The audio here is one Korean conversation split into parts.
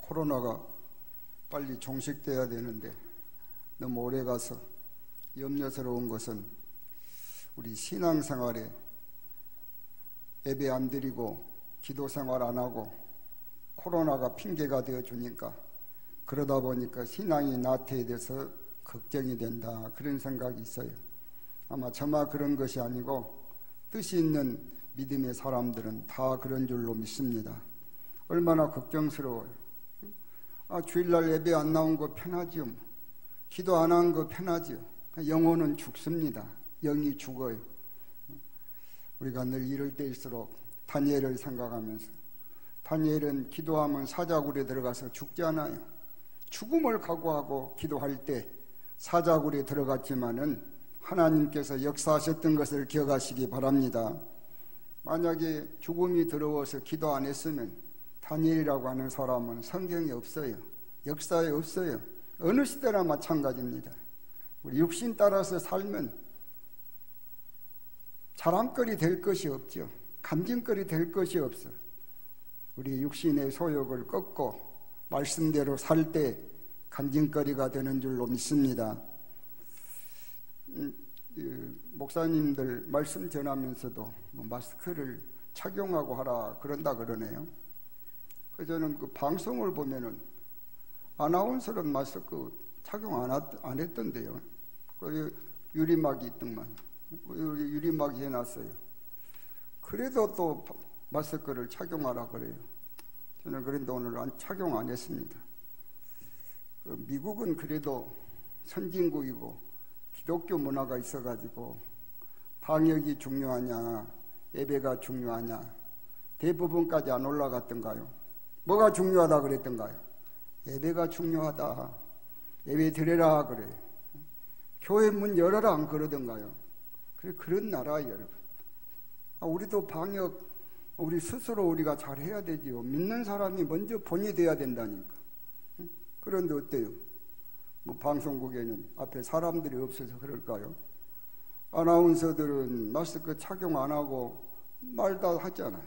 코로나가 빨리 종식돼야 되는데 너무 오래 가서 염려스러운 것은 우리 신앙생활에 예배 안 드리고 기도생활 안 하고 코로나가 핑계가 되어주니까 그러다 보니까 신앙이 나태해져서 걱정이 된다, 그런 생각이 있어요. 아마 저만 그런 것이 아니고 뜻이 있는 믿음의 사람들은 다 그런 줄로 믿습니다. 얼마나 걱정스러워요. 주일날 예배 안 나온 거 편하지요. 기도 안 한 거 편하지요. 영혼은 죽습니다. 영이 죽어요. 우리가 늘 이럴 때일수록 다니엘을 생각하면서, 다니엘은 기도하면 사자굴에 들어가서 죽지 않아요. 죽음을 각오하고 기도할 때 사자굴에 들어갔지만은 하나님께서 역사하셨던 것을 기억하시기 바랍니다. 만약에 죽음이 들어와서 기도 안 했으면 다니엘이라고 하는 사람은 성경에 없어요. 역사에 없어요. 어느 시대나 마찬가지입니다. 우리 육신 따라서 살면 자랑거리 될 것이 없죠. 간증거리 될 것이 없어. 우리 육신의 소욕을 꺾고 말씀대로 살 때 간증거리가 되는 줄로 믿습니다. 목사님들 말씀 전하면서도 마스크를 착용하고 하라 그런다 그러네요. 저는 그 방송을 보면은 아나운서는 마스크 착용 안 했던데요. 그 유리막이 있더만 유리막이 해놨어요. 그래도 또 마스크를 착용하라 그래요. 저는 그런데 오늘 착용 안 했습니다. 미국은 그래도 선진국이고 기독교 문화가 있어가지고 방역이 중요하냐 예배가 중요하냐 대부분까지 안 올라갔던가요? 뭐가 중요하다 그랬던가요? 예배가 중요하다. 예배 드려라 그래. 교회 문 열어라 안 그러던가요? 그래, 그런 나라예요, 여러분. 우리도 방역 우리 스스로 우리가 잘 해야 되지요. 믿는 사람이 먼저 본이 돼야 된다니까. 그런데 어때요? 방송국에는 앞에 사람들이 없어서 그럴까요? 아나운서들은 마스크 착용 안 하고 말 다 하잖아요.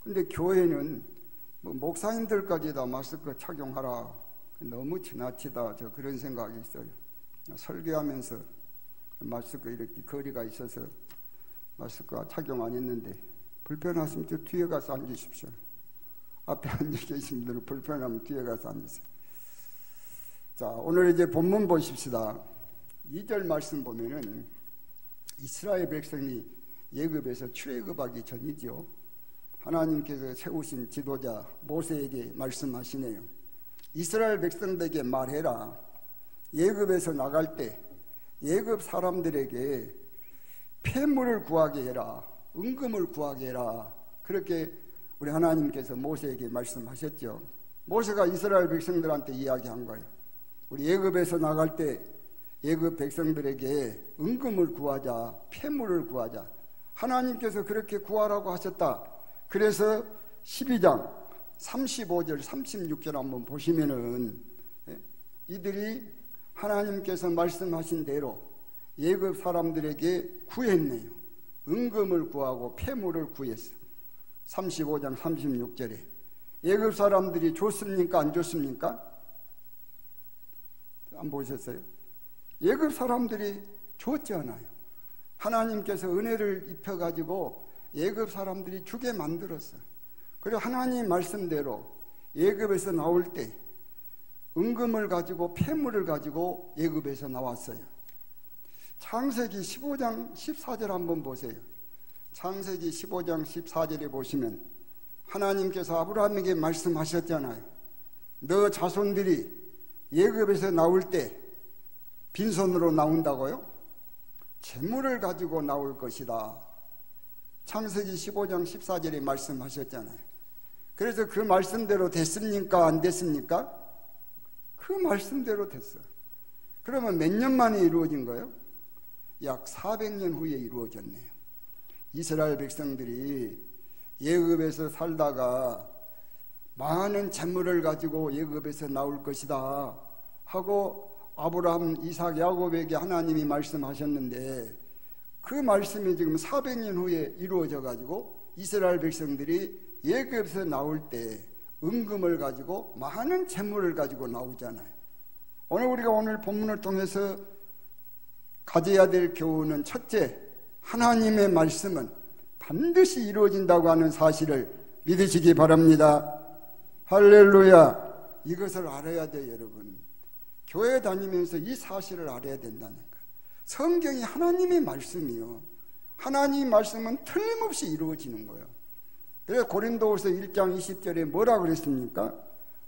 근데 교회는 목사님들까지 다 마스크 착용하라. 너무 지나치다. 저 그런 생각이 있어요. 설교하면서 마스크 이렇게 거리가 있어서 마스크 착용 안 했는데 불편하시면 저 뒤에 가서 앉으십시오. 앞에 앉아 계신 분들은 불편하면 뒤에 가서 앉으세요. 자, 오늘 이제 본문 보십시다. 2절 말씀 보면은 이스라엘 백성이 예굽에서 출애굽하기 전이죠. 하나님께서 세우신 지도자 모세에게 말씀하시네요. 이스라엘 백성들에게 말해라. 예굽에서 나갈 때 예굽 사람들에게 폐물을 구하게 해라. 은금을 구하게 해라. 그렇게 우리 하나님께서 모세에게 말씀하셨죠. 모세가 이스라엘 백성들한테 이야기한 거예요. 우리 예굽에서 나갈 때 예굽 백성들에게 은금을 구하자, 폐물을 구하자. 하나님께서 그렇게 구하라고 하셨다. 그래서 12장 35절 36절 한번 보시면은 이들이 하나님께서 말씀하신 대로 예굽 사람들에게 구했네요. 은금을 구하고 폐물을 구했어. 35장 36절에 예굽 사람들이 줬습니까? 안 줬습니까? 안 보셨어요? 예굽 사람들이 줬잖아요. 하나님께서 은혜를 입혀가지고 예굽 사람들이 주게 만들었어요. 그리고 하나님 말씀대로 예굽에서 나올 때 은금을 가지고 폐물을 가지고 예굽에서 나왔어요. 창세기 15장 14절 한번 보세요. 창세기 15장 14절에 보시면 하나님께서 아브라함에게 말씀하셨잖아요. 너 자손들이 예굽에서 나올 때 빈손으로 나온다고요? 재물을 가지고 나올 것이다. 창세기 15장 14절에 말씀하셨잖아요. 그래서 그 말씀대로 됐습니까? 안 됐습니까? 그 말씀대로 됐어요. 그러면 몇 년 만에 이루어진 거예요? 약 400년 후에 이루어졌네요. 이스라엘 백성들이 예굽에서 살다가 많은 재물을 가지고 예굽에서 나올 것이다 하고 아브라함, 이삭, 야곱에게 하나님이 말씀하셨는데 그 말씀이 지금 400년 후에 이루어져 가지고 이스라엘 백성들이 예굽에서 나올 때 은금을 가지고 많은 재물을 가지고 나오잖아요. 오늘 본문을 통해서 가져야 될 교훈은 첫째, 하나님의 말씀은 반드시 이루어진다고 하는 사실을 믿으시기 바랍니다. 할렐루야. 이것을 알아야 돼요, 여러분. 교회 다니면서 이 사실을 알아야 된다니까. 성경이 하나님의 말씀이요, 하나님 말씀은 틀림없이 이루어지는 거예요. 그래서 고린도후서 1장 20절에 뭐라 그랬습니까?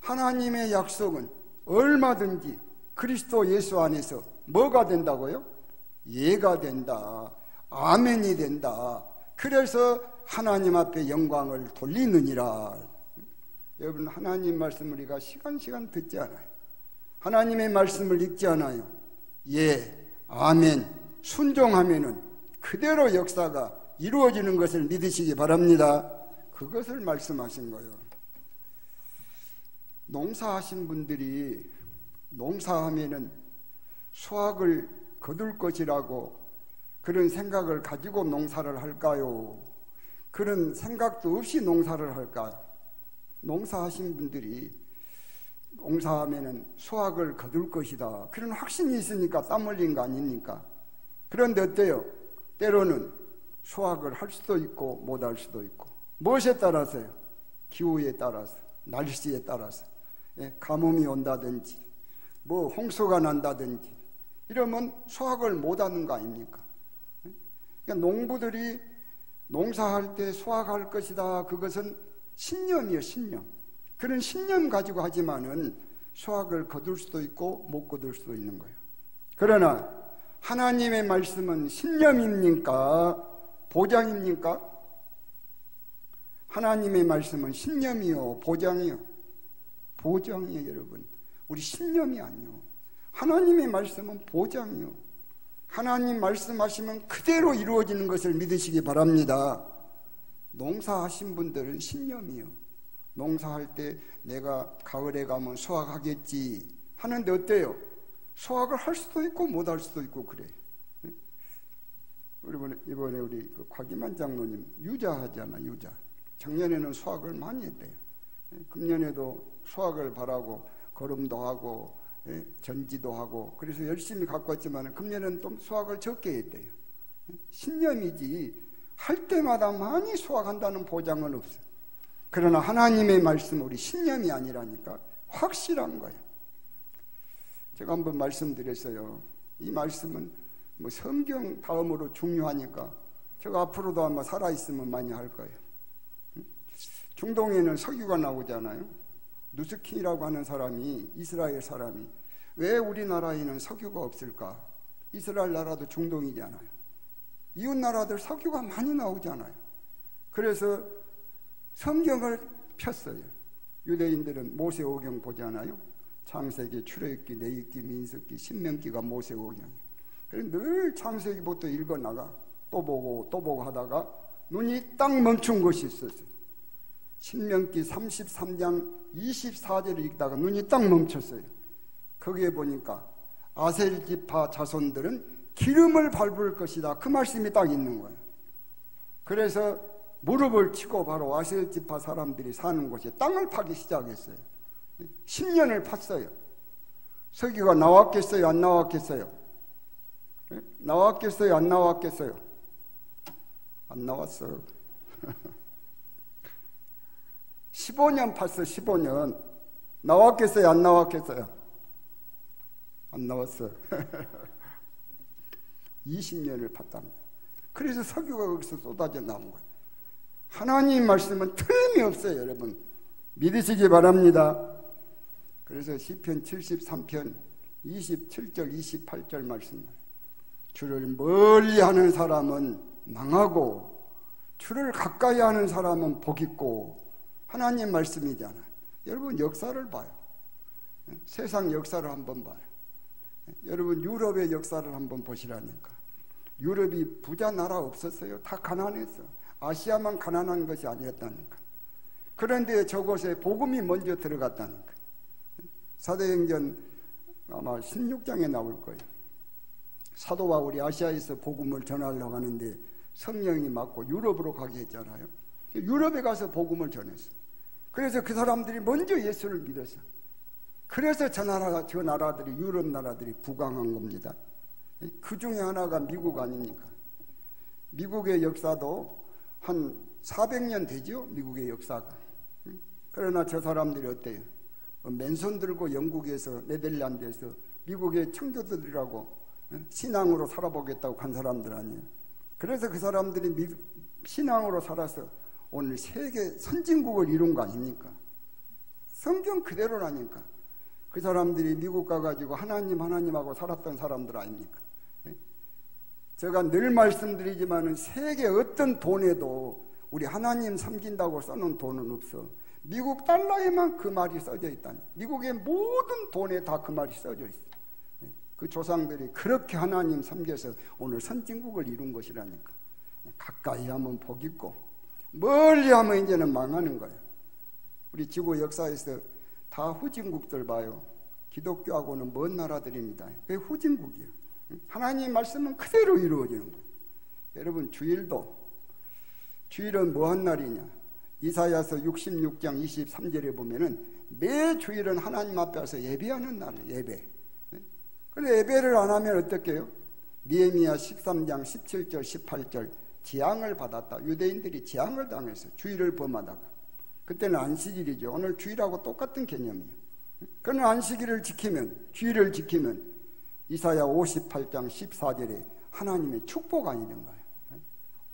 하나님의 약속은 얼마든지 그리스도 예수 안에서 뭐가 된다고요? 예가 된다, 아멘이 된다. 그래서 하나님 앞에 영광을 돌리느니라. 여러분, 하나님 말씀을 우리가 시간 듣지 않아요. 하나님의 말씀을 읽지 않아요. 예, 아멘, 순종하면은 그대로 역사가 이루어지는 것을 믿으시기 바랍니다. 그것을 말씀하신 거예요. 농사하신 분들이 농사하면은 수확을 거둘 것이라고 그런 생각을 가지고 농사를 할까요? 그런 생각도 없이 농사를 할까요? 농사하신 분들이 농사하면은 수확을 거둘 것이다, 그런 확신이 있으니까 땀 흘린 거 아닙니까? 그런데 어때요? 때로는 수확을 할 수도 있고 못 할 수도 있고. 무엇에 따라서요? 기후에 따라서, 날씨에 따라서. 가뭄이 온다든지 뭐 홍수가 난다든지 이러면 수확을 못 하는 거 아닙니까? 그러니까 농부들이 농사할 때 수확할 것이다, 그것은 신념이에요, 신념. 그런 신념 가지고 하지만은 수확을 거둘 수도 있고 못 거둘 수도 있는 거예요. 그러나 하나님의 말씀은 신념입니까? 보장입니까? 하나님의 말씀은 신념이요, 보장이요? 보장이에요, 여러분. 우리 신념이 아니요. 하나님의 말씀은 보장이요. 하나님 말씀하시면 그대로 이루어지는 것을 믿으시기 바랍니다. 농사하신 분들은 신념이요. 농사할 때 내가 가을에 가면 수확하겠지 하는데 어때요? 수확을 할 수도 있고 못 할 수도 있고 그래. 이번에 우리 곽기만 장로님 유자하잖아, 유자. 작년에는 수확을 많이 했대요. 금년에도 수확을 바라고 거름도 하고 전지도 하고 그래서 열심히 갖고 왔지만 금년에는 좀 수확을 적게 했대요. 신념이지 할 때마다 많이 수확한다는 보장은 없어요. 그러나 하나님의 말씀, 우리 신념이 아니라니까 확실한 거예요. 제가 한번 말씀드렸어요. 이 말씀은 뭐 성경 다음으로 중요하니까 제가 앞으로도 아마 살아있으면 많이 할 거예요. 중동에는 석유가 나오잖아요. 누스킨이라고 하는 사람이, 이스라엘 사람이, 왜 우리나라에는 석유가 없을까? 이스라엘 나라도 중동이잖아요. 이웃 나라들 석유가 많이 나오잖아요. 그래서 성경을 폈어요. 유대인들은 모세오경 보잖아요. 창세기, 출애굽기, 레위기, 민수기, 신명기가 모세오경. 그래서 늘 창세기부터 읽어나가 또 보고 하다가 눈이 딱 멈춘 것이 있었어요. 신명기 33장 24절을 읽다가 눈이 딱 멈췄어요. 거기에 보니까 아셀 지파 자손들은 기름을 밟을 것이다, 그 말씀이 딱 있는 거예요. 그래서 무릎을 치고 바로 아셀 지파 사람들이 사는 곳에 땅을 파기 시작했어요. 10년을 팠어요. 석유가 나왔겠어요, 안 나왔겠어요? 나왔겠어요, 안 나왔겠어요? 안 나왔어. 15년 팠어, 15년. 나왔겠어요, 안 나왔겠어요? 안 나왔어. 20년을 팠답니다. 그래서 석유가 거기서 쏟아져 나온 거예요. 하나님 말씀은 틀림이 없어요, 여러분. 믿으시기 바랍니다. 그래서 시편 73편 27절 28절 말씀, 주를 멀리하는 사람은 망하고 주를 가까이 하는 사람은 복있고, 하나님 말씀이잖아요. 여러분 역사를 봐요. 세상 역사를 한번 봐요. 여러분 유럽의 역사를 한번 보시라니까. 유럽이 부자 나라 없었어요. 다 가난했어. 아시아만 가난한 것이 아니었다니까. 그런데 저곳에 복음이 먼저 들어갔다니까. 사도행전 아마 16장에 나올 거예요. 사도 바울이 아시아에서 복음을 전하려고 하는데 성령이 맞고 유럽으로 가게 했잖아요. 유럽에 가서 복음을 전했어요. 그래서 그 사람들이 먼저 예수를 믿었어. 그래서 저 나라들이, 유럽 나라들이 부강한 겁니다. 그 중에 하나가 미국 아닙니까? 미국의 역사도 한 400년 되죠, 미국의 역사가. 그러나 저 사람들이 어때요? 맨손 들고 영국에서, 네덜란드에서 미국의 청교도들이라고 신앙으로 살아보겠다고 간 사람들 아니에요. 그래서 그 사람들이 신앙으로 살아서 오늘 세계 선진국을 이룬 거 아닙니까? 성경 그대로라니까. 그 사람들이 미국 가가지고 하나님하고 살았던 사람들 아닙니까? 제가 늘 말씀드리지만은 세계 어떤 돈에도 우리 하나님 섬긴다고 써놓은 돈은 없어. 미국 달러에만 그 말이 써져 있다니. 미국의 모든 돈에 다 그 말이 써져 있어. 그 조상들이 그렇게 하나님 섬겨서 오늘 선진국을 이룬 것이라니까. 가까이 하면 복 있고 멀리 하면 이제는 망하는 거예요. 우리 지구 역사에서 다 후진국들 봐요. 기독교하고는 먼 나라들입니다. 그게 후진국이에요. 하나님 말씀은 그대로 이루어지는 거예요. 여러분, 주일은 뭐 한 날이냐? 이사야서 66장 23절에 보면은 매 주일은 하나님 앞에 와서 예배하는 날이에요. 예배. 그런데 예배를 안 하면 어떻게 해요? 느헤미야 13장 17절 18절 재앙을 받았다. 유대인들이 재앙을 당해서 주일을 범하다가, 그때는 안식일이죠. 오늘 주일하고 똑같은 개념이에요. 그러나 안식일을 지키면, 주일을 지키면 이사야 58장 14절에 하나님의 축복 아니는 거예요.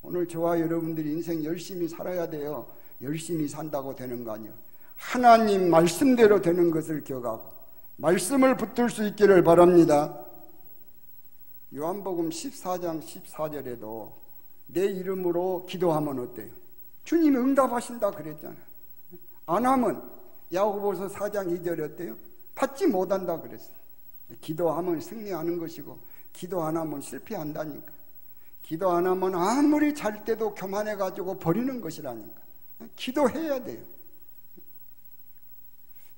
오늘 저와 여러분들이 인생 열심히 살아야 돼요. 열심히 산다고 되는 거 아니에요. 하나님 말씀대로 되는 것을 기억하고 말씀을 붙들 수 있기를 바랍니다. 요한복음 14장 14절에도 내 이름으로 기도하면 어때요? 주님이 응답하신다 그랬잖아요. 안 하면 야고보서 4장 2절에 어때요? 받지 못한다 그랬어요. 기도하면 승리하는 것이고 기도 안 하면 실패한다니까. 기도 안 하면 아무리 잘 때도 교만해가지고 버리는 것이라니까. 기도해야 돼요.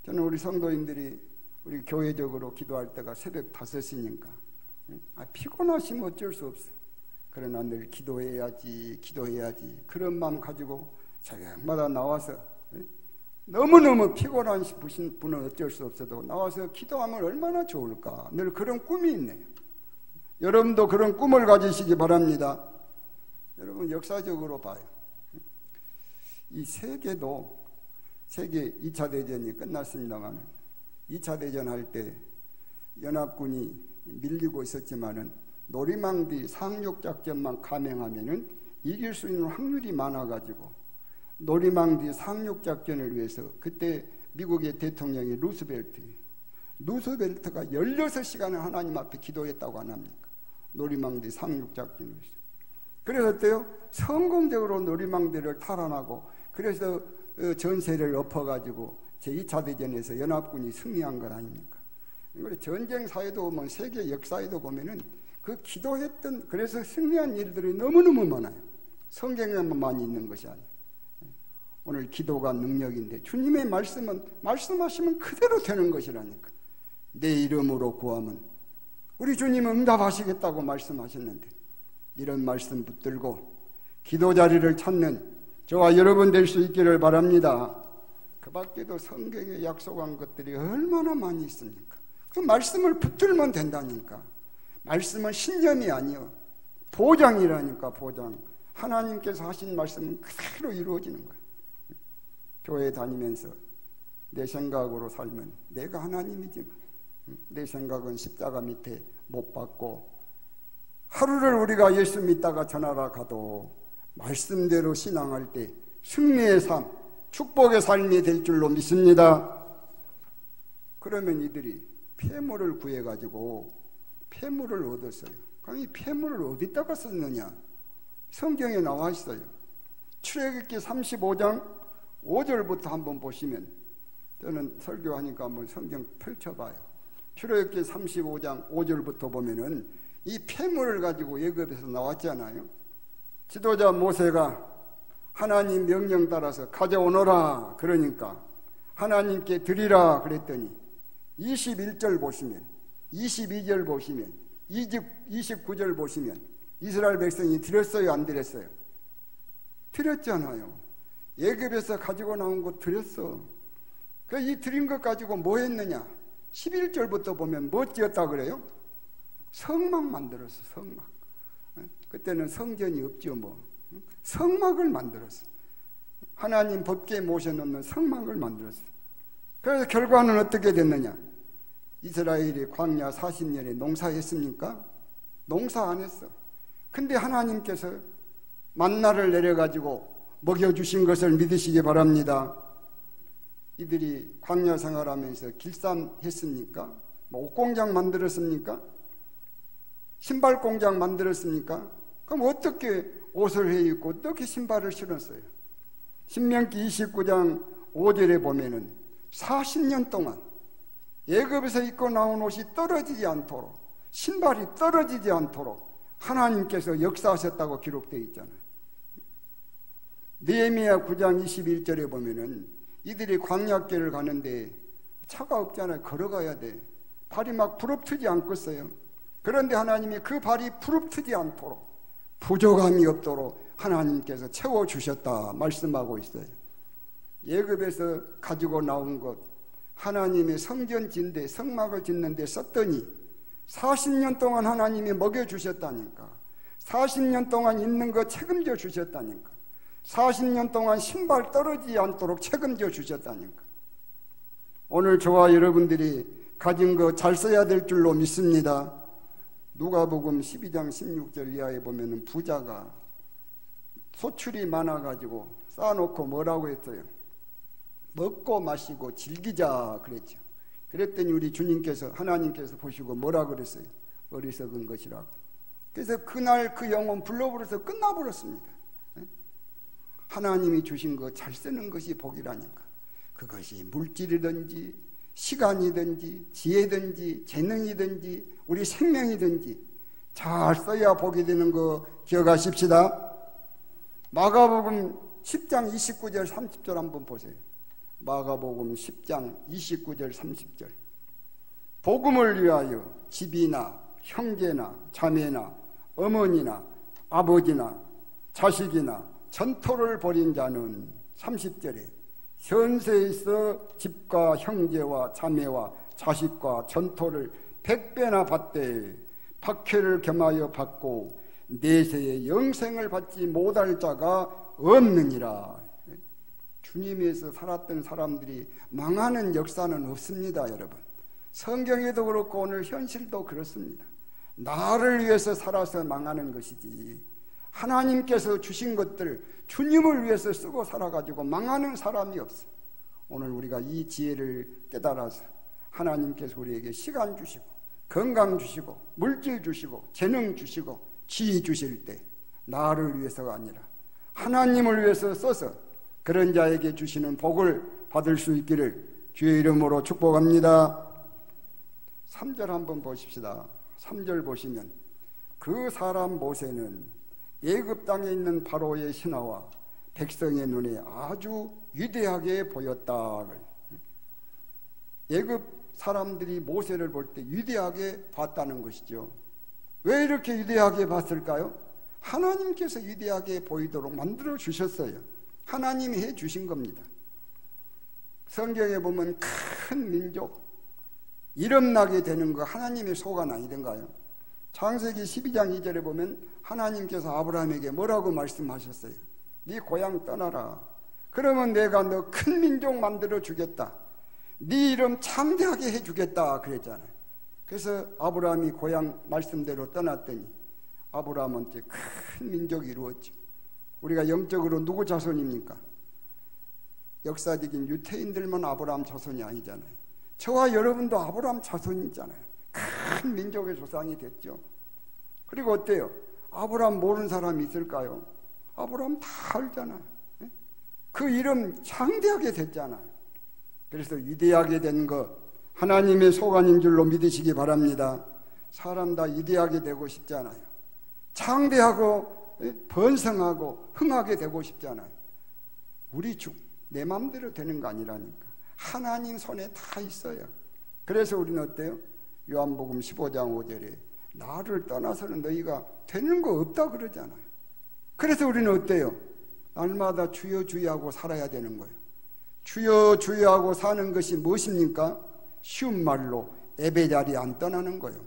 저는 우리 성도님들이 우리 교회적으로 기도할 때가 새벽 5시니까 피곤하시면 어쩔 수 없어. 그러나 늘 기도해야지 그런 마음 가지고 새벽마다 나와서, 너무너무 피곤한 분은 어쩔 수 없어도 나와서 기도하면 얼마나 좋을까. 늘 그런 꿈이 있네요. 여러분도 그런 꿈을 가지시기 바랍니다. 여러분, 역사적으로 봐요. 이 세계도, 세계 2차 대전이 끝났습니다만 2차 대전 할 때 연합군이 밀리고 있었지만은 노리망디 상륙작전만 감행하면은 이길 수 있는 확률이 많아가지고 노리망디 상륙작전을 위해서, 그때 미국의 대통령이 루스벨트가 16시간을 하나님 앞에 기도했다고 안 합니까? 노리망디 상륙작전을 위해서. 그래서 어때요? 성공적으로 노리망디를 탈환하고, 그래서 전세를 엎어가지고 제2차 대전에서 연합군이 승리한 것 아닙니까? 전쟁사에도 보면, 세계 역사에도 보면은 그 기도했던, 그래서 승리한 일들이 너무너무 많아요. 성경에만 많이 있는 것이 아니에요. 오늘 기도가 능력인데 주님의 말씀은 말씀하시면 그대로 되는 것이라니까. 내 이름으로 구하면 우리 주님은 응답하시겠다고 말씀하셨는데, 이런 말씀 붙들고 기도 자리를 찾는 저와 여러분 될 수 있기를 바랍니다. 그 밖에도 성경에 약속한 것들이 얼마나 많이 있습니까? 그 말씀을 붙들면 된다니까. 말씀은 신념이 아니요, 보장이라니까. 보장. 하나님께서 하신 말씀은 그대로 이루어지는 거예요. 교회 다니면서 내 생각으로 살면 내가 하나님이지만 내 생각은 십자가 밑에 못 박고, 하루를 우리가 예수 믿다가 전하러 가도 말씀대로 신앙할 때 승리의 삶, 축복의 삶이 될 줄로 믿습니다. 그러면 이들이 폐물을 구해가지고 폐물을 얻었어요. 그럼 이 폐물을 어디다가 썼느냐? 성경에 나와 있어요. 출애굽기 35장 5절부터 한번 보시면, 저는 설교하니까 한번 성경 펼쳐봐요. 출애굽기 35장 5절부터 보면은 이 폐물을 가지고 애굽에서 나왔잖아요. 지도자 모세가 하나님 명령 따라서 가져오너라 그러니까 하나님께 드리라 그랬더니 21절 보시면, 22절 보시면, 29절 보시면 이스라엘 백성이 드렸어요, 안 드렸어요? 드렸잖아요. 애굽에서 가지고 나온 거 드렸어. 이 드린 것 가지고 뭐 했느냐? 11절부터 보면 뭐 지었다 그래요? 성막 만들었어. 성막. 그때는 성전이 없죠. 뭐 성막을 만들었어. 하나님 법궤에 모셔놓는 성막을 만들었어. 그래서 결과는 어떻게 됐느냐? 이스라엘이 광야 40년에 농사했습니까? 농사 안 했어. 근데 하나님께서 만나를 내려가지고 먹여주신 것을 믿으시기 바랍니다. 이들이 광야 생활하면서 길쌈했습니까? 옷공장 만들었습니까? 신발 공장 만들었습니까? 그럼 어떻게 옷을 해 입고 어떻게 신발을 신었어요? 신명기 29장 5절에 보면은 40년 동안 애굽에서 입고 나온 옷이 떨어지지 않도록, 신발이 떨어지지 않도록 하나님께서 역사하셨다고 기록되어 있잖아요. 느헤미야 9장 21절에 보면은 이들이 광야길을 가는데 차가 없잖아요. 걸어가야 돼. 발이 막 부릅트지 않겠어요. 그런데 하나님이 그 발이 부릅트지 않도록, 부족함이 없도록 하나님께서 채워주셨다 말씀하고 있어요. 애굽에서 가지고 나온 것, 하나님의 성전 짓는데, 성막을 짓는데 썼더니 40년 동안 하나님이 먹여주셨다니까. 40년 동안 있는 거 책임져 주셨다니까. 40년 동안 신발 떨어지지 않도록 책임져 주셨다니까. 오늘 저와 여러분들이 가진 거 잘 써야 될 줄로 믿습니다. 누가복음 12장 16절 이하에 보면은 부자가 소출이 많아가지고 쌓아놓고 뭐라고 했어요? 먹고 마시고 즐기자 그랬죠. 그랬더니 우리 주님께서, 하나님께서 보시고 뭐라 그랬어요? 어리석은 것이라고. 그래서 그날 그 영혼 불러버려서 끝나버렸습니다. 하나님이 주신 거 잘 쓰는 것이 복이라니까. 그것이 물질이든지 시간이든지 지혜든지 재능이든지 우리 생명이든지 잘 써야 복이 되는 거 기억하십시다. 마가복음 10장 29절 30절 한번 보세요. 마가복음 10장 29절 30절. 복음을 위하여 집이나 형제나 자매나 어머니나 아버지나 자식이나 전토를 벌인 자는 30절에 현세에 있어 집과 형제와 자매와 자식과 전토를 100배나 받되 박해를 겸하여 받고 내세에 영생을 받지 못할 자가 없느니라. 주님에서 살았던 사람들이 망하는 역사는 없습니다. 여러분, 성경에도 그렇고 오늘 현실도 그렇습니다. 나를 위해서 살아서 망하는 것이지, 하나님께서 주신 것들 주님을 위해서 쓰고 살아가지고 망하는 사람이 없어. 오늘 우리가 이 지혜를 깨달아서 하나님께서 우리에게 시간 주시고 건강 주시고 물질 주시고 재능 주시고 지혜 주실 때 나를 위해서가 아니라 하나님을 위해서 써서 그런 자에게 주시는 복을 받을 수 있기를 주의 이름으로 축복합니다. 3절 한번 보십시다. 3절 보시면 그 사람 모세는 애굽 땅에 있는 바로의 신하와 백성의 눈에 아주 위대하게 보였다. 애굽 사람들이 모세를 볼 때 위대하게 봤다는 것이죠. 왜 이렇게 위대하게 봤을까요? 하나님께서 위대하게 보이도록 만들어 주셨어요. 하나님이 해 주신 겁니다. 성경에 보면 큰 민족, 이름나게 되는 거 하나님의 소관 아니던가요? 창세기 12장 2절에 보면 하나님께서 아브라함에게 뭐라고 말씀하셨어요? 네 고향 떠나라. 그러면 내가 너 큰 민족 만들어 주겠다. 네 이름 창대하게 해 주겠다 그랬잖아요. 그래서 아브라함이 고향 말씀대로 떠났더니 아브라함한테 큰 민족이 이루어졌죠. 우리가 영적으로 누구 자손입니까? 역사적인 유태인들만 아브라함 자손이 아니잖아요. 저와 여러분도 아브라함 자손이잖아요. 큰 민족의 조상이 됐죠. 그리고 어때요? 아브라함 모르는 사람이 있을까요? 아브라함 다 알잖아요. 그 이름 창대하게 됐잖아요. 그래서 위대하게 된 것 하나님의 소관인 줄로 믿으시기 바랍니다. 사람 다 위대하게 되고 싶잖아요. 창대하고 번성하고 흥하게 되고 싶잖아요. 우리 내 마음대로 되는 거 아니라니까. 하나님 손에 다 있어요. 그래서 우리는 어때요? 요한복음 15장 5절에 나를 떠나서는 너희가 되는 거 없다 그러잖아요. 그래서 우리는 어때요? 날마다 주여 주여 하고 살아야 되는 거예요. 주여 주여 하고 사는 것이 무엇입니까? 쉬운 말로 예배 자리 안 떠나는 거예요.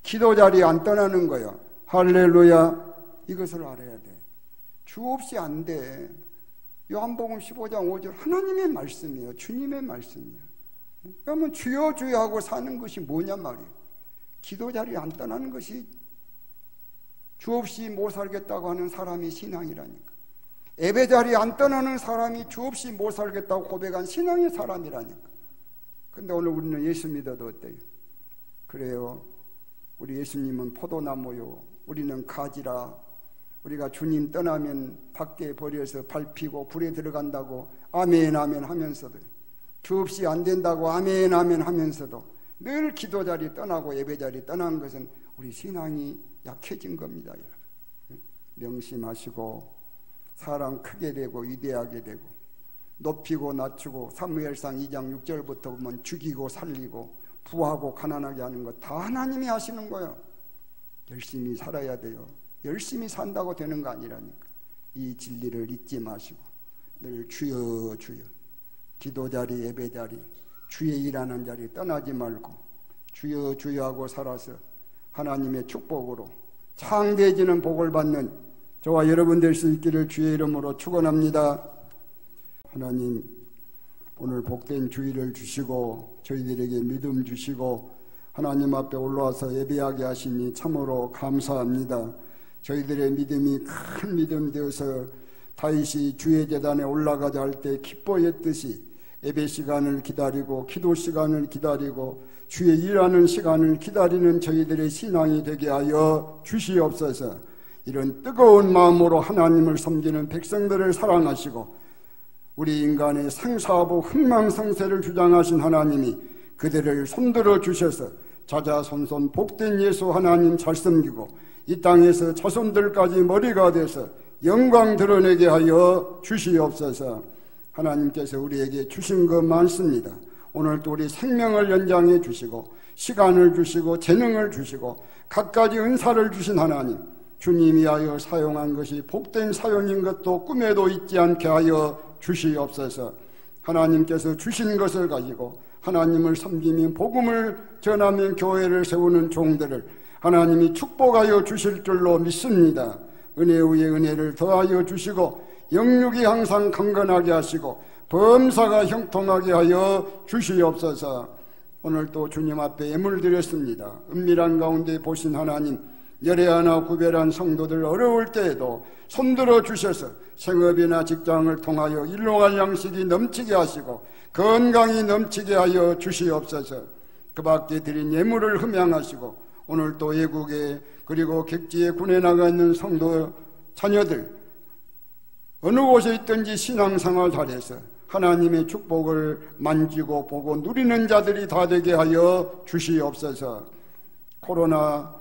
기도 자리 안 떠나는 거예요. 할렐루야. 이것을 알아야 돼. 주 없이 안 돼. 요한복음 15장 5절 하나님의 말씀이에요. 주님의 말씀이에요. 그러면 주여 주여 하고 사는 것이 뭐냐 말이에요. 기도 자리 안 떠나는 것이 주 없이 못 살겠다고 하는 사람이 신앙이라니까. 예배 자리 안 떠나는 사람이 주 없이 못 살겠다고 고백한 신앙의 사람이라니까. 근데 오늘 우리는 예수 믿어도 어때요? 그래요. 우리 예수님은 포도나무요, 우리는 가지라. 우리가 주님 떠나면 밖에 버려서 밟히고 불에 들어간다고 아멘 아멘 하면서도, 주 없이 안 된다고 아멘 아멘 하면서도 늘 기도 자리 떠나고 예배 자리 떠난 것은 우리 신앙이 약해진 겁니다, 여러분. 명심하시고 사람 크게 되고 위대하게 되고 높이고 낮추고 사무엘상 2장 6절부터 보면 죽이고 살리고 부하고 가난하게 하는 거 다 하나님이 하시는 거예요. 열심히 살아야 돼요. 열심히 산다고 되는 거 아니라니까. 이 진리를 잊지 마시고 늘 주여 주여, 기도 자리 예배 자리 주의 일하는 자리 떠나지 말고 주여 주여 하고 살아서 하나님의 축복으로 창대해지는 복을 받는 저와 여러분 될 수 있기를 주의 이름으로 축원합니다. 하나님, 오늘 복된 주일을 주시고 저희들에게 믿음 주시고 하나님 앞에 올라와서 예배하게 하시니 참으로 감사합니다. 저희들의 믿음이 큰 믿음 되어서 다윗이 주의 제단에 올라가자 할 때 기뻐했듯이 예배 시간을 기다리고 기도 시간을 기다리고 주의 일하는 시간을 기다리는 저희들의 신앙이 되게 하여 주시옵소서. 이런 뜨거운 마음으로 하나님을 섬기는 백성들을 사랑하시고 우리 인간의 생사하고 흥망성쇠를 주장하신 하나님이 그들을 손들어 주셔서 자자손손 복된 예수 하나님 잘 섬기고 이 땅에서 자손들까지 머리가 돼서 영광 드러내게 하여 주시옵소서. 하나님께서 우리에게 주신 것 많습니다. 오늘도 우리 생명을 연장해 주시고 시간을 주시고 재능을 주시고 갖가지 은사를 주신 하나님, 주님이 하여 사용한 것이 복된 사용인 것도 꿈에도 있지 않게 하여 주시옵소서. 하나님께서 주신 것을 가지고 하나님을 섬기며 복음을 전하며 교회를 세우는 종들을 하나님이 축복하여 주실 줄로 믿습니다. 은혜 위에 은혜를 더하여 주시고 영육이 항상 강건하게 하시고 범사가 형통하게 하여 주시옵소서. 오늘도 주님 앞에 예물 드렸습니다. 은밀한 가운데 보신 하나님, 열애하나 구별한 성도들 어려울 때에도 손들어 주셔서 생업이나 직장을 통하여 일용할 양식이 넘치게 하시고 건강이 넘치게 하여 주시옵소서. 그 밖에 드린 예물을 흠양하시고 오늘 또 외국에 그리고 객지에 군에 나가 있는 성도 자녀들 어느 곳에 있든지 신앙생활 잘해서 하나님의 축복을 만지고 보고 누리는 자들이 다 되게 하여 주시옵소서. 코로나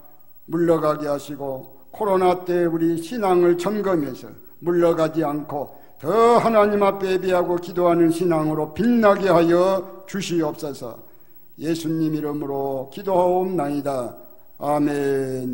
물러가게 하시고 코로나 때 우리 신앙을 점검해서 물러가지 않고 더 하나님 앞에 예배하고 기도하는 신앙으로 빛나게 하여 주시옵소서. 예수님 이름으로 기도하옵나이다. 아멘.